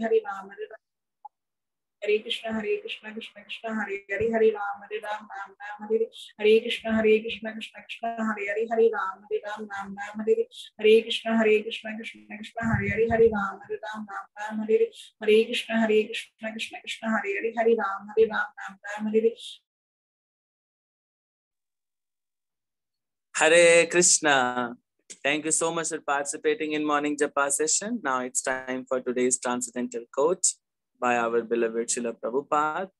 Hare Ram Hare Krishna Krishna Krishna Hare Hare Hare Ram Ram Ram Hare Krishna Krishna Krishna Hare Ram Ram Hare Krishna Krishna Krishna Hare Ram Ram Hare Krishna Krishna Krishna Hare Ram Ram Hare Hare Krishna. Thank you so much for participating in morning Japa session. Now it's time for today's transcendental quote by our beloved Srila Prabhupada.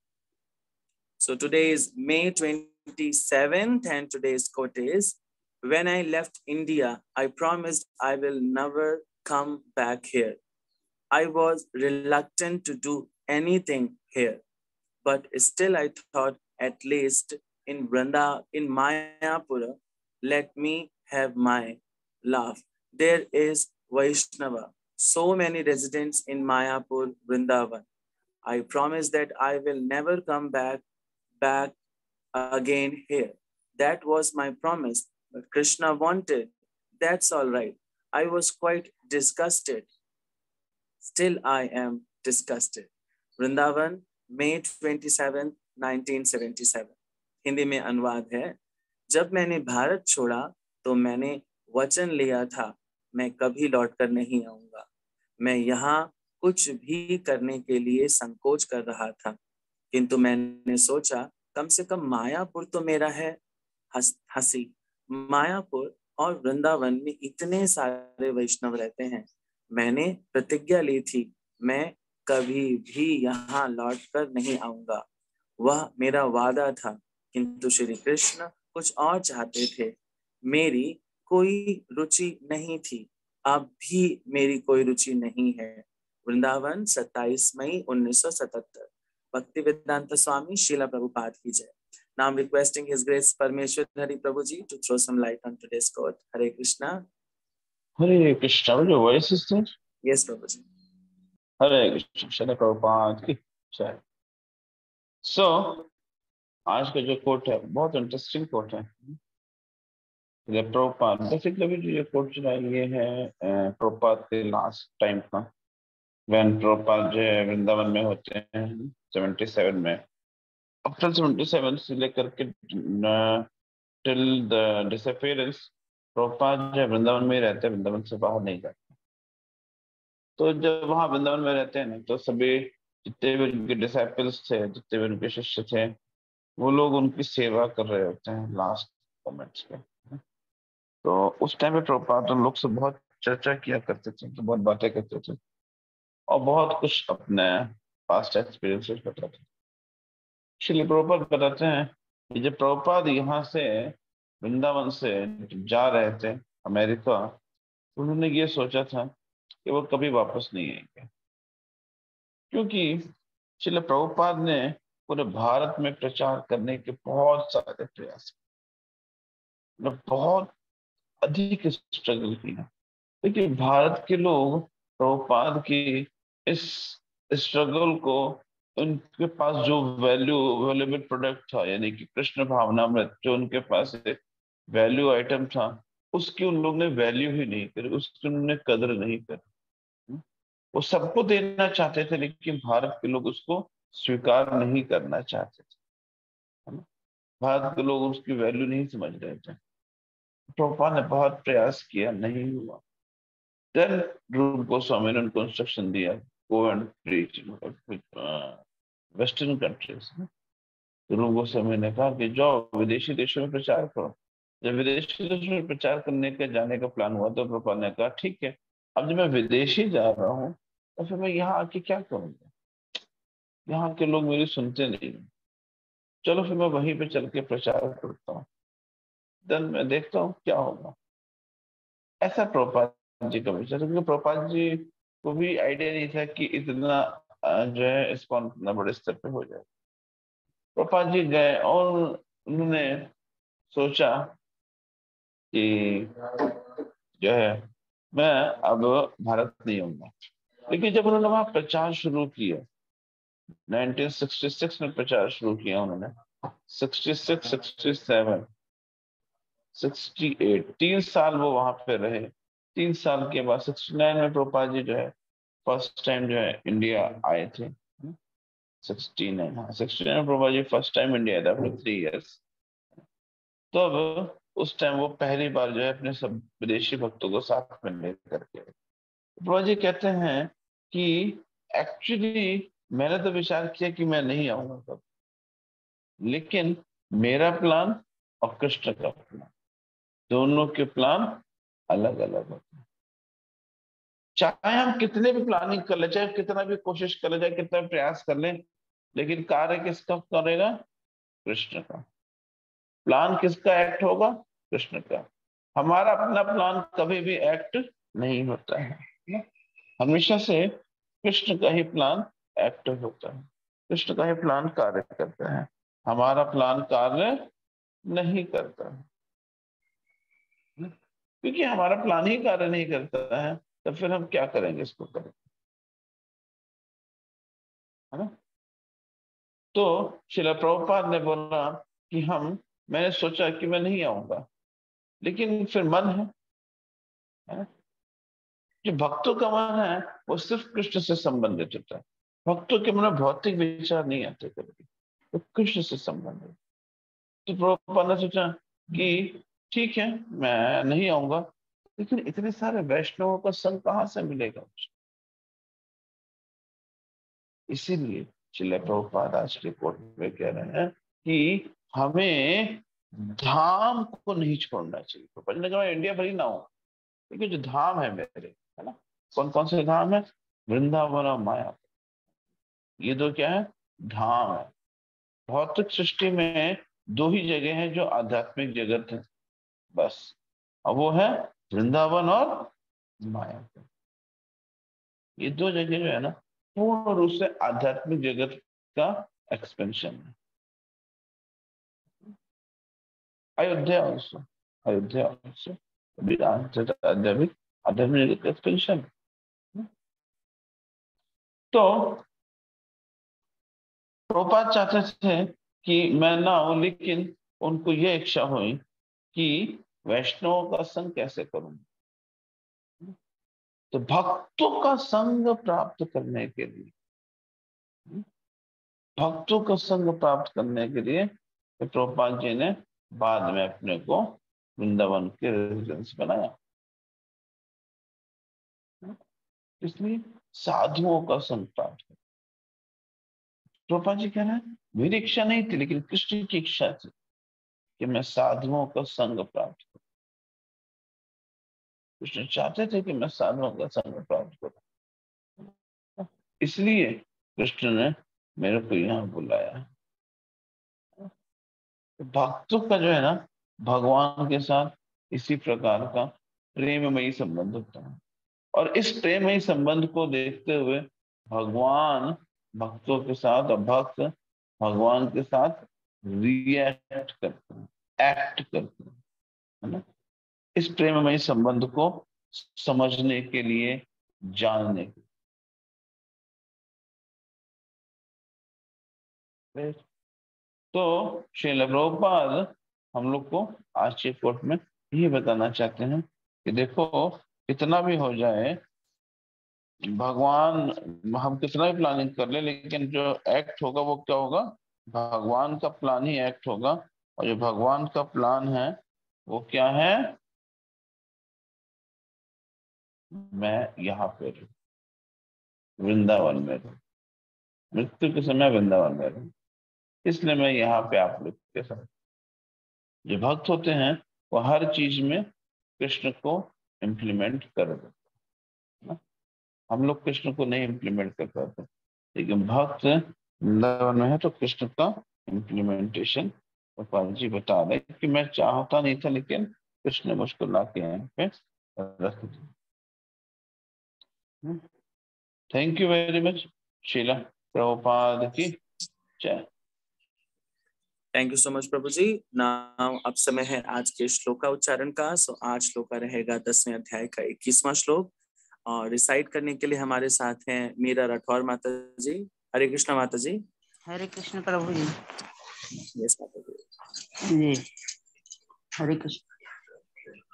So today is May 27th and today's quote is, when I left India, I promised I will never come back here. I was reluctant to do anything here, but still I thought at least in Mayapura, let me have my laugh. There is Vaishnava, so many residents in Mayapur, Vrindavan. I promise that I will never come back again here. That was my promise, but Krishna wanted. That's all right. I was quite disgusted. Still I am disgusted. Vrindavan मई 27, 1977। हिंदी में अनुवाद है, जब मैंने भारत छोड़ा तो मैंने वचन लिया था मैं कभी लौटकर नहीं आऊंगा। मैं यहाँ कुछ भी करने के लिए संकोच कर रहा था, किंतु मैंने सोचा कम से कम मायापुर तो मेरा है। हंसी। मायापुर और वृंदावन में इतने सारे वैष्णव रहते हैं। मैंने प्रतिज्ञा ली थी मैं कभी भी यहाँ लौटकर नहीं आऊंगा। वह मेरा वादा था, किंतु श्री कृष्ण कुछ और चाहते थे। मेरी कोई रुचि नहीं थी, अब भी मेरी कोई रुचि नहीं है। वृंदावन 27 मई 1977। भक्ति वेदांत स्वामी श्रीला प्रभुपाद की जय। Now I'm requesting His Grace Parmeshwar Hari Prabhuji to throw some light on today's quote. Hare Krishna. Hare Krishna. Your voice is there? Yes, Prabhuji. Hare Krishna. Shri Prabhupada की जय। So आज का जो कोट है बहुत interesting coat है। Prabhupada basically जो ये कोट जो है ये है प्रभुपाद के लास्ट टाइम का, व्हेन प्रभुपाद जो है वृंदावन में होते हैं 77 में। आफ्टर 77 से लेकर के टिल द डिसअपीयरेंस प्रभुपाद जो है वृंदावन में ही रहते हैं, वृंदावन से बाहर नहीं जाते। तो जब वहाँ वृंदावन में रहते हैं ना, तो सभी जितने भी उनके डिसाइपल्स थे, जितने भी उनके शिष्य थे, वो लोग उनकी सेवा कर रहे होते हैं लास्ट मोमेंट्स पे। तो उस टाइम पे प्रभुपाद उन लोग से बहुत चर्चा किया करते थे, तो बहुत बातें करते थे और बहुत कुछ अपने पास्ट एक्सपीरियंसेस बताते थे। श्रील प्रभुपाद बताते हैं कि जब प्रभुपाद यहाँ से वृंदावन से जा रहे थे अमेरिका, तो उन्होंने ये सोचा था कि वो कभी वापस नहीं आएंगे, क्योंकि श्रील प्रभुपाद ने पूरे भारत में प्रचार करने के बहुत सारे प्रयास, बहुत अधिक स्ट्रगल किया। लेकिन भारत के लोग प्रभुपाद की इस स्ट्रगल को, उनके पास जो वैल्यूएबल प्रोडक्ट था, यानी कि कृष्ण भावनामृत जो उनके पास एक वैल्यू आइटम था, उसकी उन लोग ने वैल्यू ही नहीं करी, उसकी उन्होंने कदर नहीं करी। वो सबको देना चाहते थे, लेकिन भारत के लोग उसको स्वीकार नहीं करना चाहते थे। भारत के लोग उसकी वैल्यू नहीं समझ रहे थे। प्रभुपाद ने बहुत प्रयास किया, नहीं हुआ। देन रूप गोस्वामी ने उनको इंस्ट्रक्शन दिया, go and preach western countries. रूप गोस्वामी ने कहा कि जाओ विदेशी देशों में प्रचार करो। जब विदेशी देशों में प्रचार करने के जाने का प्लान हुआ, तो प्रभुपाद ने कहा ठीक है, अब जब मैं विदेशी जा रहा हूँ तो फिर मैं यहाँ आके क्या करूँगा, यहाँ के लोग मेरी सुनते नहीं, चलो फिर मैं वहीं पे चल के प्रचार करता हूँ, देन मैं देखता हूँ क्या होगा। ऐसा प्रभुपाद जी का विचार, क्योंकि प्रभुपाद जी को भी आइडिया नहीं था कि इतना जो है इस्कॉन इतना बड़े स्तर पे हो जाए। प्रभुपाद जी गए और उन्होंने सोचा कि जो है मैं अब भारत नहीं आऊंगा। लेकिन जब उन्होंने वहां प्रचार शुरू किया, 1966 में प्रचार शुरू किया उन्होंने, 66, 67, 68, 3 साल वो वहां पे रहे। 3 साल के बाद 69 में प्रभुपाद जी जो है फर्स्ट टाइम जो है इंडिया आए थे 16 है, हाँ 16 में Prabhupada ji first time India आए थे आफ्टर 3 इयर्स। तो अब उस टाइम वो पहली बार जो है अपने सब विदेशी भक्तों को साथ में लेकर के प्रभुपाद जी कहते हैं कि एक्चुअली मैंने तो विचार किया कि मैं नहीं आऊंगा तब, लेकिन मेरा प्लान और कृष्ण का प्लान, दोनों के प्लान अलग अलग होते हैं। चाहे हम कितने भी प्लानिंग कर ले, चाहे कितना भी कोशिश कर ले, चाहे कितना भी प्रयास कर ले, लेकिन कार्य किसका करेगा? कृष्ण का। प्लान किसका एक्ट होगा? कृष्ण का। हमारा अपना प्लान कभी भी एक्ट नहीं होता है, हमेशा से कृष्ण का ही प्लान एक्ट होता है, कृष्ण का ही प्लान कार्य करता है, हमारा प्लान कार्य नहीं करता है। क्योंकि हमारा प्लान ही कार्य नहीं करता है, तो फिर हम क्या करेंगे इसको करें, है ना? तो श्रील प्रभुपाद ने बोला कि मैंने सोचा कि मैं नहीं आऊंगा, लेकिन फिर मन है ना? जो भक्तों का मन है वो सिर्फ कृष्ण से संबंधित होता है, भक्तों के मन में भौतिक विचार नहीं आते कभी, तो कृष्ण से संबंधित। तो प्रभुपाद ने सोचा कि ठीक है मैं नहीं आऊंगा, लेकिन इतने सारे वैष्णवों का संग कहाँ से मिलेगा? इसीलिए श्रील प्रभुपाद आज के कोट में कह रहे हैं कि हमें धाम को नहीं छोड़ना चाहिए। प्रभुपाद ने कहा इंडिया भरी ना हो, लेकिन जो धाम है मेरे, है ना, कौन कौन से धाम है? वृंदावन और माया, ये दो क्या है? धाम है। भौतिक सृष्टि में दो ही जगह है जो आध्यात्मिक जगत है बस, और वो है वृंदावन और माया। ये दो जगह जो है ना पूर्ण रूप से आध्यात्मिक जगत का एक्सपेंशन है। अयोध्या ऑल्सो, अयोध्या ऑल्सो आध्यात्मिक जगत एक्सपेंशन। तो प्रभुपाद चाहते थे कि मैं ना हूं, लेकिन उनको ये इच्छा हुई कि वैष्णवों का संग कैसे करूं। तो भक्तों का संग प्राप्त करने के लिए, भक्तों का संग प्राप्त करने के लिए प्रभुपाद जी ने बाद में अपने को वृंदावन के रेजिडेंस बनाया। इसलिए साधुओं का संग प्राप्त कर। प्रभुपाद जी कह रहे हैं मेरी इच्छा नहीं थी, लेकिन कृष्ण की इच्छा थी कि मैं साधुओं का संग प्राप्त करूं। कृष्ण चाहते थे कि मैं साधुओं का संग प्राप्त करूं, इसलिए कृष्ण ने मेरे को यहाँ बुलाया। भक्तों का जो है ना भगवान के साथ इसी प्रकार का प्रेममयी संबंध होता है, और इस प्रेममयी संबंध को देखते हुए भगवान भक्तों के साथ और भक्त भगवान के साथ रिएक्ट करते हैं, एक्ट करते हैं, है ना? इस प्रेममयी संबंध को समझने के लिए, जानने के लिए। तो श्रील प्रभुपाद हम लोग को आज के कोट में यही बताना चाहते हैं कि देखो कितना भी हो जाए, भगवान, हम कितना भी प्लानिंग कर ले, लेकिन जो एक्ट होगा वो क्या होगा? भगवान का प्लान ही एक्ट होगा। और जो भगवान का प्लान है वो क्या है? मैं यहाँ पे रहूं, वृंदावन में रहूं, मृत्यु के समय वृंदावन में रहूं, इसलिए मैं यहाँ पे आप लोग के साथ। जो भक्त होते हैं वो हर चीज में कृष्ण को इम्प्लीमेंट कर देते हैं। हम लोग कृष्ण को नहीं इम्प्लीमेंट कर पाते, लेकिन भक्त वृंदावन में है तो कृष्ण का इम्प्लीमेंटेशन गोपाल जी बता रहे कि मैं चाहता नहीं था, लेकिन कृष्ण ने मुझको ला के यहाँ पे रख दिया। Thank you very much. Srila Prabhupada की जय। Thank you so much Prabhu ji. Now अब समय है आज के श्लोक का उच्चारण का। सो आज श्लोक का रहेगा 10वें अध्याय का 21वां श्लोक, और रिसाइट करने के लिए हमारे साथ हैं मीरा राठौर माता जी। हरे कृष्ण माता जी। हरे कृष्ण प्रभु जी। यस माता जी। जी हरे कृष्ण।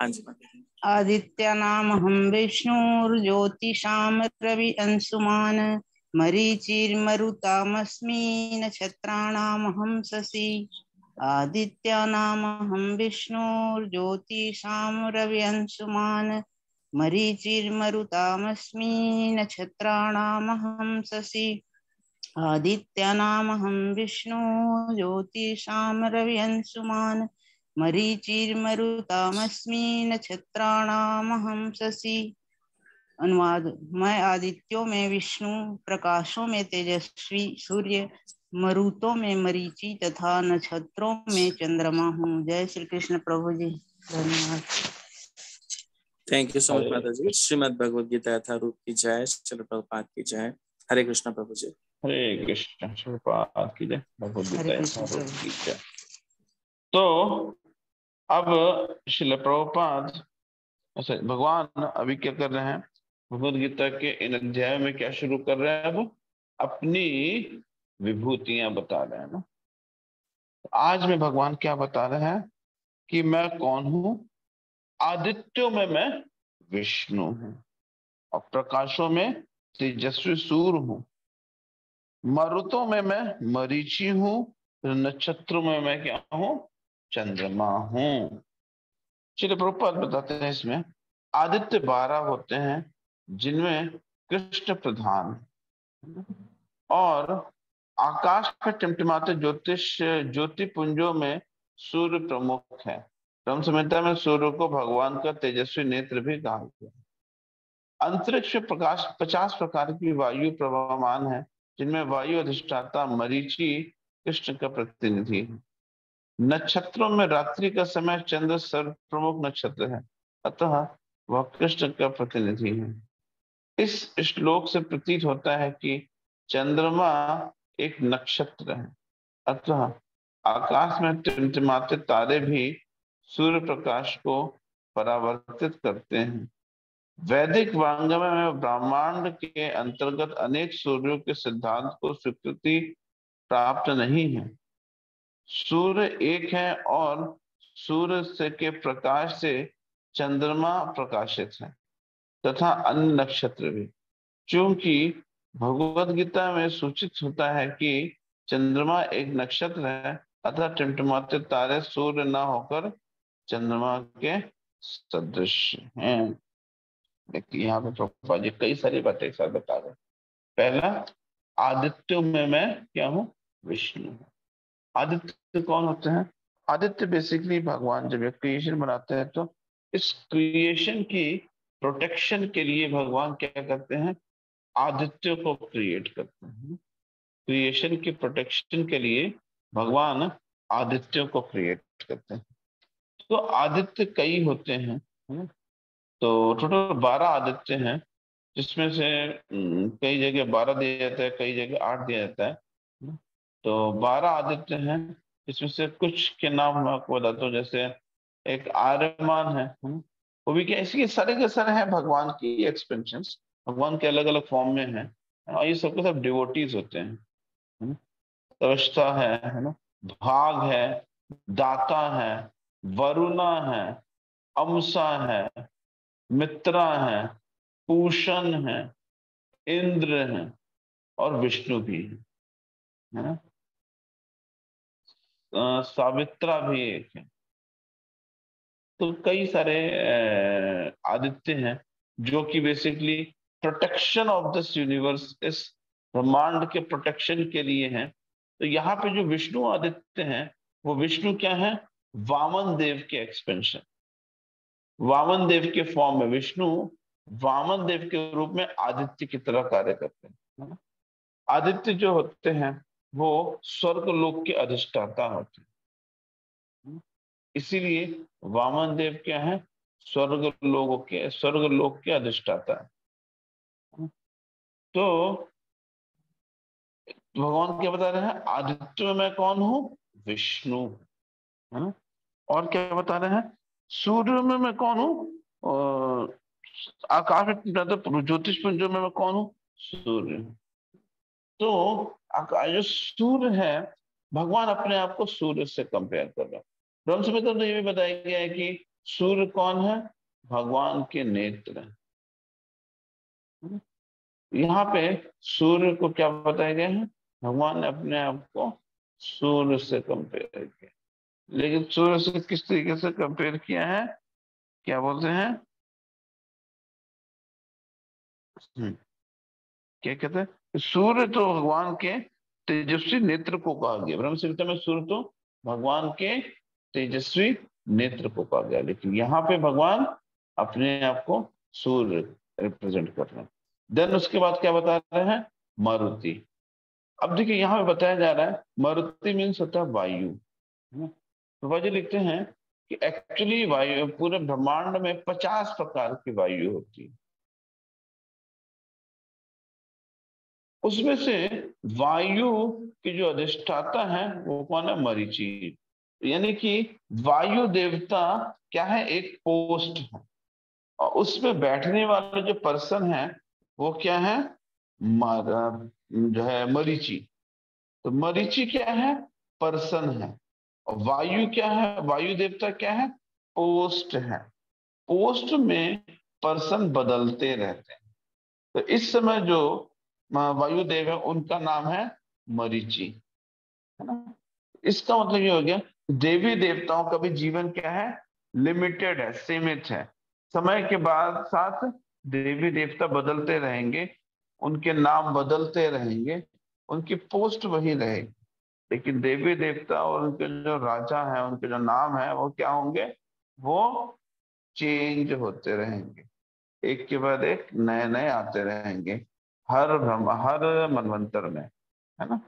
हाँ जी माता जी। आदित्यानामहं विष्णुर्ज्योतिषां रवि अंशुमान् मरीचिर्मरुतामस्मि नक्षत्राणामहं शशि आदित्यानामहं विष्णुर्ज्योतिषां रवि अंशुमान् मरीचिर्मरुतामस्मि नक्षत्राणामहं शशि आदित्यानामहं विष्णु ज्योतिषां रवि अंशुमान् मरीचिर्मरुतामस्मि नक्षत्राणामहं शशि। अनुवाद। मैं आदित्यों में विष्णु, प्रकाशों में तेजस्वी सूर्य, मरुतों में मरीचि तथा नक्षत्रों में चंद्रमा हूँ। जय श्री कृष्ण प्रभु जी। धन्यवाद। थैंक यू सो मच माता जी। श्रीमद् भगवद गीता यथारूप की जय, श्रील प्रभुपाद की जय। हरे कृष्ण प्रभु जी। हरे कृष्ण। प्रभुपाद की जय। भगवद हरे गीता कृष्ण यथारूप प्रभु। की जय। तो अब श्रील प्रभुपाद भगवान अभी क्या कर रहे हैं, भगवद गीता के इन अध्यायों में क्या शुरू कर रहे हैं, वो अपनी विभूतियां बता रहे हैं ना। आज में भगवान क्या बता रहे हैं कि मैं कौन हूं। आदित्यों में मैं विष्णु हूं और प्रकाशों में तेजस्वी सूर्य हूं, मरुतों में मैं मरीचि हूं, नक्षत्रों में मैं क्या हूं, चंद्रमा हूं। श्री प्रभुपाद बताते हैं इसमें आदित्य 12 होते हैं जिनमें कृष्ण प्रधान और आकाश में टिमटिमाते ज्योति पुंजों में सूर्य प्रमुख है। ब्रह्म संहिता में सूर्य को भगवान का तेजस्वी नेत्र भी कहा गया। अंतरिक्ष में प्रकाश 50 प्रकार की वायु प्रवाहमान है जिनमें वायु अधिष्ठाता मरीचि कृष्ण का प्रतिनिधि है। नक्षत्रों में रात्रि का समय चंद्र सर्व प्रमुख नक्षत्र है, अतः वह कृष्ण का प्रतिनिधि है। इस श्लोक से प्रतीत होता है कि चंद्रमा एक नक्षत्र है, अतः आकाश में टिमटिमाते तारे भी सूर्य प्रकाश को परावर्तित करते हैं। वैदिक वांग्मय में ब्रह्मांड के अंतर्गत अनेक सूर्यों के सिद्धांत को स्वीकृति प्राप्त नहीं है। सूर्य एक है और सूर्य से के प्रकाश से चंद्रमा प्रकाशित है तथा अन्य नक्षत्र भी। चूंकि भगवद गीता में सूचित होता है कि चंद्रमा एक नक्षत्र है, अतः टिमटिमाते तारे सूर्य न होकर चंद्रमा के सदृश हैं। यहाँ पे प्रभुपाद जी कई सारी बातें एक साथ बता रहे हैं। पहला, आदित्यों में मैं क्या हूँ, विष्णु। आदित्य कौन होते हैं? आदित्य बेसिकली भगवान जब क्रिएशन बनाते हैं तो इस क्रिएशन की प्रोटेक्शन के लिए भगवान क्या करते हैं, आदित्य को क्रिएट करते हैं। क्रिएशन की प्रोटेक्शन के लिए भगवान आदित्य को क्रिएट करते हैं। तो आदित्य कई होते हैं, तो टोटल 12 आदित्य हैं, जिसमें से कई जगह 12 दिया जाता है, कई जगह 8 दिया जाता है। तो 12 आदित्य हैं, इसमें से कुछ के नाम मैं आपको बताता हूँ। जैसे एक आर्यमान है, वो भी क्या, इसके सारे के सारे हैं भगवान की एक्सपेंशन, भगवान के अलग अलग फॉर्म में है और ये सबके सब डिवोटीज होते हैं। तवष्टा है ना, भाग है, दाता है, वरुणा है, अम्सा है, मित्रा है, पूषण है, इंद्र है और विष्णु भी है ना। सावित्रा भी एक है। तो कई सारे आदित्य हैं जो कि basically protection of this universe, इस ब्रह्मांड के प्रोटेक्शन के लिए हैं। तो यहाँ पे जो विष्णु आदित्य हैं वो विष्णु क्या है, वामन देव के एक्सपेंशन, वामन देव के फॉर्म में विष्णु वामन देव के रूप में आदित्य की तरह कार्य करते हैं। आदित्य जो होते हैं वो स्वर्ग लोक के अधिष्ठाता होते हैं, इसीलिए वामन देव क्या है, स्वर्ग लोक के अधिष्ठाता है। तो भगवान क्या बता रहे हैं, आदित्य में मैं कौन हूं, विष्णु, है ना। और क्या बता रहे हैं, सूर्य में मैं कौन हूं, और आकाश में ज्योतिष पुंजों में मैं कौन हूं, सूर्य। तो जो सूर्य है, भगवान अपने आप को सूर्य से कंपेयर कर रहे हैं। ब्रह्म संहिता तो ये भी बताया गया है कि सूर्य कौन है, भगवान के नेत्र। यहाँ पे सूर्य को क्या बताया गया है? भगवान ने अपने आप को सूर्य से कंपेयर किया, लेकिन सूर्य से किस तरीके से कंपेयर किया है? क्या बोलते हैं? क्या कहते हैं? सूर्य तो भगवान के तेजस्वी नेत्र को कहा गया। ब्रह्म संहिता में सूर्य तो भगवान के तेजस्वी नेत्र को कहा गया, लेकिन यहाँ पे भगवान अपने आप को सूर्य रिप्रेजेंट कर रहे हैं। देन उसके बाद क्या बता रहे हैं? मारुति। अब देखिए यहाँ पे बताया जा रहा है मारुति मीन्स होता है वायु। तो वायु लिखते हैं कि एक्चुअली वायु पूरे ब्रह्मांड में 50 प्रकार की वायु होती है। उसमें से वायु की जो अधिष्ठाता है वो कौन है? मरीचि। यानी कि वायु देवता क्या है? एक पोस्ट है, और उसमें बैठने वाले जो पर्सन है वो क्या है? जो है मरीचि। तो मरीचि क्या है? पर्सन है। और वायु क्या है? वायु देवता क्या है? पोस्ट है। पोस्ट में पर्सन बदलते रहते हैं। तो इस समय जो वायुदेव है उनका नाम है मरीचि, है ना। इसका मतलब ये हो गया देवी देवताओं का भी जीवन क्या है? लिमिटेड है, सीमित है। समय के बाद साथ देवी देवता बदलते रहेंगे, उनके नाम बदलते रहेंगे, उनकी पोस्ट वही रहेगी, लेकिन देवी देवता और उनके जो राजा हैं उनके जो नाम है वो क्या होंगे? वो चेंज होते रहेंगे, एक के बाद एक नए नए आते रहेंगे हर मनवंतर में, है ना।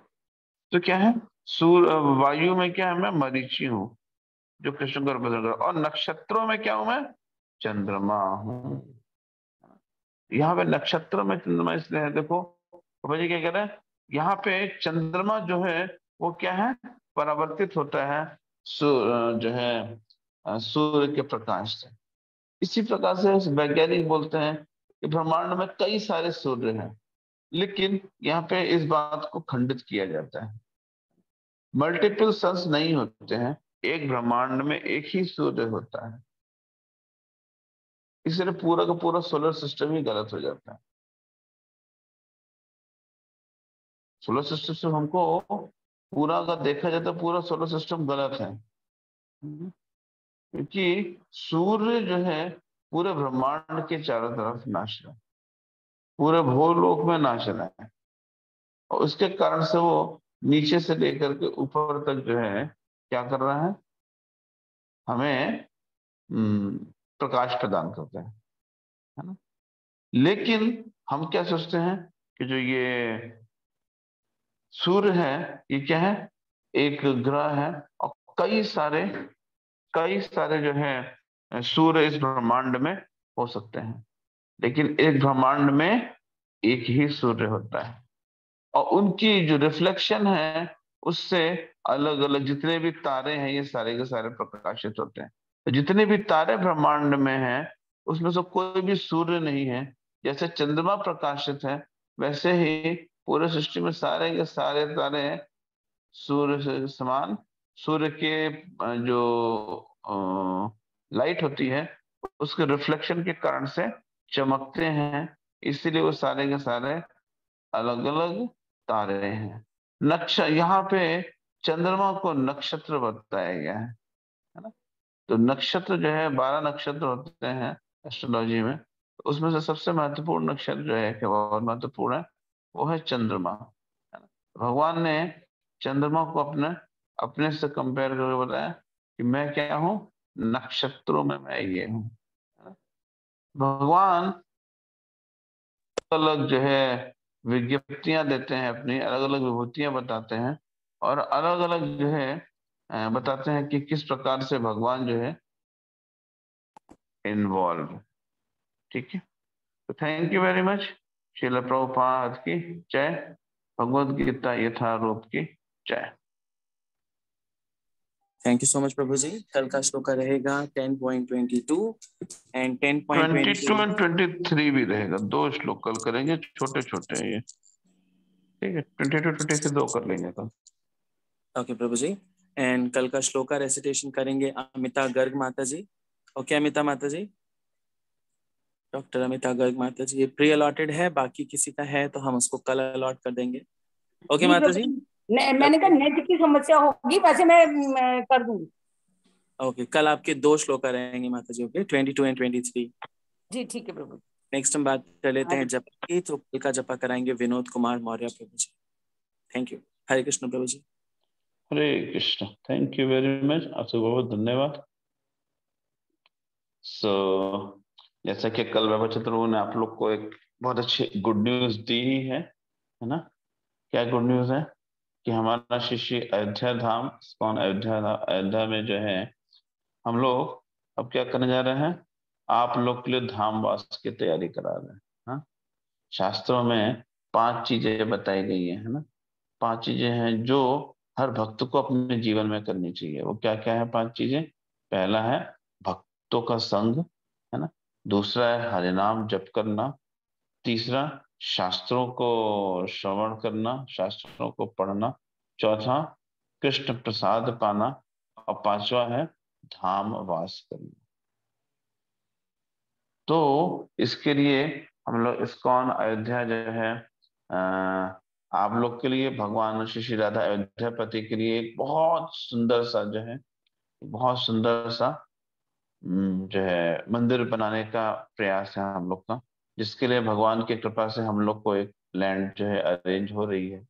तो क्या है? सूर्य वायु में क्या है? मैं मरीचि हूँ जो कृष्ण को रिप्रेजेंट कर, और नक्षत्रों में क्या हूं मैं? चंद्रमा हूँ। यहाँ पे नक्षत्र में चंद्रमा इसलिए है, देखो बाबा जी क्या कह रहे हैं, यहाँ पे चंद्रमा जो है वो क्या है? परावर्तित होता है जो है सूर्य के प्रकाश से। इसी प्रकार से वैज्ञानिक बोलते हैं कि ब्रह्मांड में कई सारे सूर्य हैं, लेकिन यहाँ पे इस बात को खंडित किया जाता है। मल्टीपल सन्स नहीं होते हैं, एक ब्रह्मांड में एक ही सूर्य होता है, इसलिए पूरा का पूरा सोलर सिस्टम ही गलत हो जाता है। सोलर सिस्टम से हमको पूरा अगर देखा जाए तो पूरा सोलर सिस्टम गलत है, क्योंकि सूर्य जो है पूरे ब्रह्मांड के चारों तरफ नाच रहा है, पूरे भूलोक में नाच रहा है, और उसके कारण से वो नीचे से लेकर के ऊपर तक जो है क्या कर रहा है? हमें प्रकाश प्रदान करता है ना। लेकिन हम क्या सोचते हैं कि जो ये सूर्य है ये क्या है? एक ग्रह है, और कई सारे जो है सूर्य इस ब्रह्मांड में हो सकते हैं, लेकिन एक ब्रह्मांड में एक ही सूर्य होता है, और उनकी जो रिफ्लेक्शन है उससे अलग अलग जितने भी तारे हैं ये सारे के सारे प्रकाशित होते हैं। तो जितने भी तारे ब्रह्मांड में हैं उसमें से कोई भी सूर्य नहीं है। जैसे चंद्रमा प्रकाशित है वैसे ही पूरे सृष्टि में सारे के सारे तारे सूर्य से समान, सूर्य के जो लाइट होती है उसके रिफ्लेक्शन के कारण से चमकते हैं, इसीलिए वो सारे के सारे अलग अलग तारे हैं। यहाँ पे चंद्रमा को नक्षत्र बताया गया है ना। तो नक्षत्र जो है 12 नक्षत्र होते हैं एस्ट्रोलॉजी में, तो उसमें से सबसे महत्वपूर्ण नक्षत्र जो है कि बहुत महत्वपूर्ण है वो है चंद्रमा, है ना। भगवान ने चंद्रमा को अपने से कंपेयर करके बताया कि मैं क्या हूँ? नक्षत्रों में मैं ये हूँ। भगवान अलग जो है विज्ञप्तियां देते हैं, अपनी अलग अलग विभूतियां बताते हैं, और अलग अलग जो है बताते हैं कि किस प्रकार से भगवान जो है इन्वॉल्व। ठीक है, तो thank you very much. Srila Prabhupada की जय, भगवद गीता यथारूप की जय। Thank you so much Prabhu जी। कल का श्लोक रहेगा 10.22 एंड 10.22 और 23 भी रहेगा, 2 श्लोक कल करेंगे, छोटे छोटे हैं ये। ठीक है, 22 23 2 कर लेंगे कल। Okay Prabhu ji. एंड कल का श्लोक का रेसिटेशन करेंगे अमिता गर्ग माता जी। ओके अमिता माता जी। डॉक्टर अमिता गर्ग माता जी, ये प्री अलॉटेड है, बाकी किसी का है तो हम उसको कल अलॉट कर देंगे। ओके जी माता जी, मैंने कहा नेट की समस्या होगी, वैसे मैं कर दूंगी। ओके, कल आपके 2 श्लोक रहेंगे माता जी। Okay, 22 and 23। जी ठीक है प्रभु। नेक्स्ट हम बात कर लेते हैं जप की, तो कल का जपा कराएंगे विनोद कुमार मौर्य प्रभु जी। Thank you. हरे कृष्ण प्रभु जी। Hare Krishna, thank you very much, आपसे बहुत धन्यवाद। सो जैसा कि कल बाबा चतुर्भु ने आप लोग को एक बहुत अच्छी गुड न्यूज दी ही है ना? क्या गुड न्यूज है कि हमारा शिष्य अयोध्या धाम, इस्कॉन अयोध्या में जो है, हम लोग अब क्या करने जा रहे हैं, आप लोग के लिए धाम वास की तैयारी करा रहे हैं। हाँ, शास्त्रों में 5 चीजें बताई गई है ना? 5 चीजें हैं जो हर भक्त को अपने जीवन में करनी चाहिए। वो क्या क्या है 5 चीजें? पहला है भक्तों का संग, है ना? दूसरा है हरि नाम जप करना। तीसरा, शास्त्रों को श्रवण करना, शास्त्रों को पढ़ना। चौथा, कृष्ण प्रसाद पाना। और 5वां है धाम वास करना। तो इसके लिए हम लोग इस्कॉन अयोध्या जो है, आप लोग के लिए भगवान श्री श्री राधा अयोध्यापति के लिए एक बहुत सुंदर सा जो है, बहुत सुंदर सा जो है मंदिर बनाने का प्रयास है हम लोग का, जिसके लिए भगवान की कृपा से हम लोग को एक लैंड जो है अरेंज हो रही है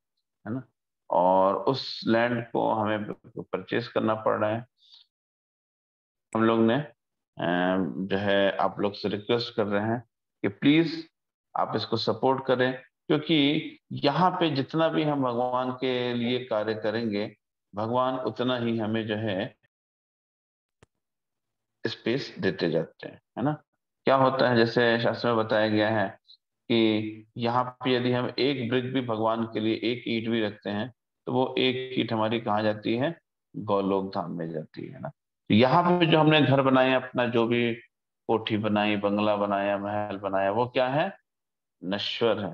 ना? और उस लैंड को हमें परचेज करना पड़ रहा है। हम लोग ने जो है आप लोग से रिक्वेस्ट कर रहे हैं कि प्लीज आप इसको सपोर्ट करें, क्योंकि यहाँ पे जितना भी हम भगवान के लिए कार्य करेंगे, भगवान उतना ही हमें जो है स्पेस देते जाते हैं, है ना? क्या होता है, जैसे शास्त्र में बताया गया है कि यहाँ पे यदि हम एक ब्रिक भी भगवान के लिए, एक ईंट भी रखते हैं, तो वो एक ईंट हमारी कहाँ जाती है? गोलोक धाम में जाती है ना? तो यहाँ पे जो हमने घर बनाए, अपना जो भी कोठी बनाई, बंगला बनाया, महल बनाया, वो क्या है? नश्वर है।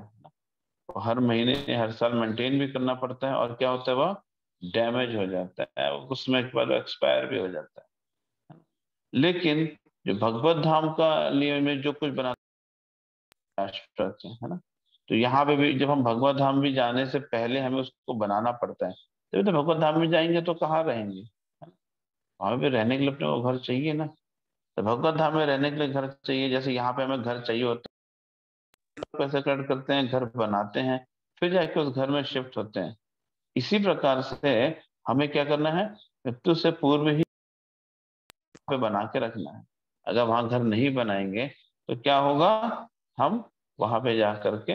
तो हर महीने, हर साल मेंटेन भी करना पड़ता है, और क्या होता है, वह डैमेज हो जाता है, उसमें एक बार एक्सपायर भी हो जाता है। लेकिन जो भगवत धाम का लिए में जो कुछ बना है ना, तो यहाँ पे भी जब हम भगवत धाम भी जाने से पहले हमें उसको बनाना पड़ता है। तो भगवत धाम में जाएंगे तो कहाँ रहेंगे, है ना? वहां पे रहने के लिए अपने को घर चाहिए ना। तो भगवत धाम में रहने के लिए घर चाहिए, जैसे यहाँ पे हमें घर चाहिए होता है, पैसे कलेक्ट करते हैं, घर बनाते हैं, फिर जाके उस घर में शिफ्ट होते हैं। इसी प्रकार से हमें क्या करना है, मृत्यु से पूर्व ही पे बना के रखना है। अगर वहां घर नहीं बनाएंगे तो क्या होगा, हम वहां पे जा करके,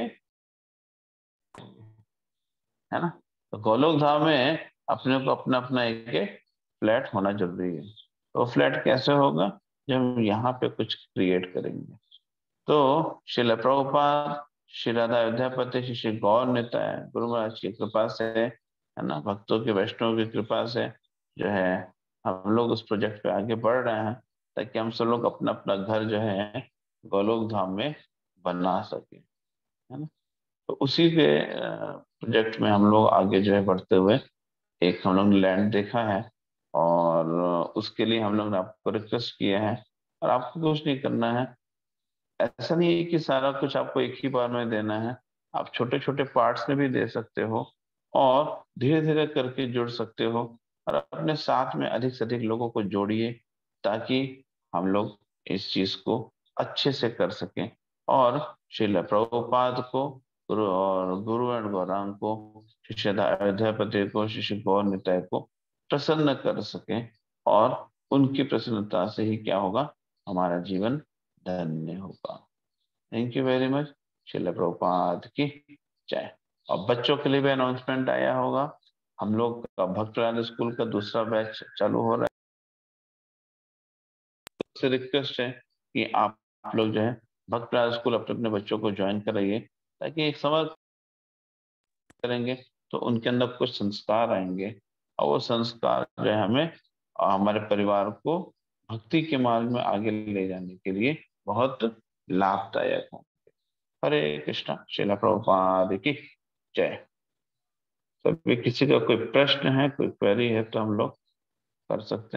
है ना? तो गोलोक धाम में अपने को अपना अपना एक फ्लैट होना जरूरी है। तो फ्लैट कैसे होगा, जब हम यहाँ पे कुछ क्रिएट करेंगे। तो श्रील प्रभुपाद, श्री राधा अयोध्यापति, श्री श्री गौर निताय गुरु महाराज की कृपा से, है ना, भक्तों के वैष्णव की कृपा से जो है हम लोग उस प्रोजेक्ट पे आगे बढ़ रहे हैं, ताकि हम सब लोग अपना अपना घर जो है गोलोक धाम में बना सके, है ना? तो उसी के प्रोजेक्ट में हम लोग आगे जो है बढ़ते हुए, एक हम लोग ने लैंड देखा है, और उसके लिए हम लोग ने आपको रिक्वेस्ट किया है। और आपको कुछ नहीं करना है, ऐसा नहीं है कि सारा कुछ आपको एक ही बार में देना है। आप छोटे छोटे पार्ट्स में भी दे सकते हो, और धीरे धीरे करके जुड़ सकते हो, और अपने साथ में अधिक से अधिक लोगों को जोड़िए, ताकि हम लोग इस चीज को अच्छे से कर सकें, और श्रील प्रभुपाद को, गुरु एंड गौरांग को, शिष्य अयोध्यापति को, शिष्य गौर निताय को प्रसन्न कर सकें। और उनकी प्रसन्नता से ही क्या होगा, हमारा जीवन धन्य होगा। Thank you very much. Srila Prabhupada की जय। और बच्चों के लिए भी अनाउंसमेंट आया होगा, हम लोग का भक्त प्रहलाद स्कूल का दूसरा बैच चालू हो रहा है। से रिक्वेस्ट है कि आप लोग जो है भक्त प्रहलाद स्कूल अपने अपने बच्चों को ज्वाइन कराइए, ताकि एक समझ करेंगे तो उनके अंदर कुछ संस्कार आएंगे, और वो संस्कार जो है हमें और हमारे परिवार को भक्ति के मार्ग में आगे ले जाने के लिए बहुत लाभदायक होंगे। हरे कृष्णा। श्रील प्रभुपाद की जय। तो किसी का कोई प्रश्न है, कोई क्वेरी है, तो हम लोग कर सकते हैं।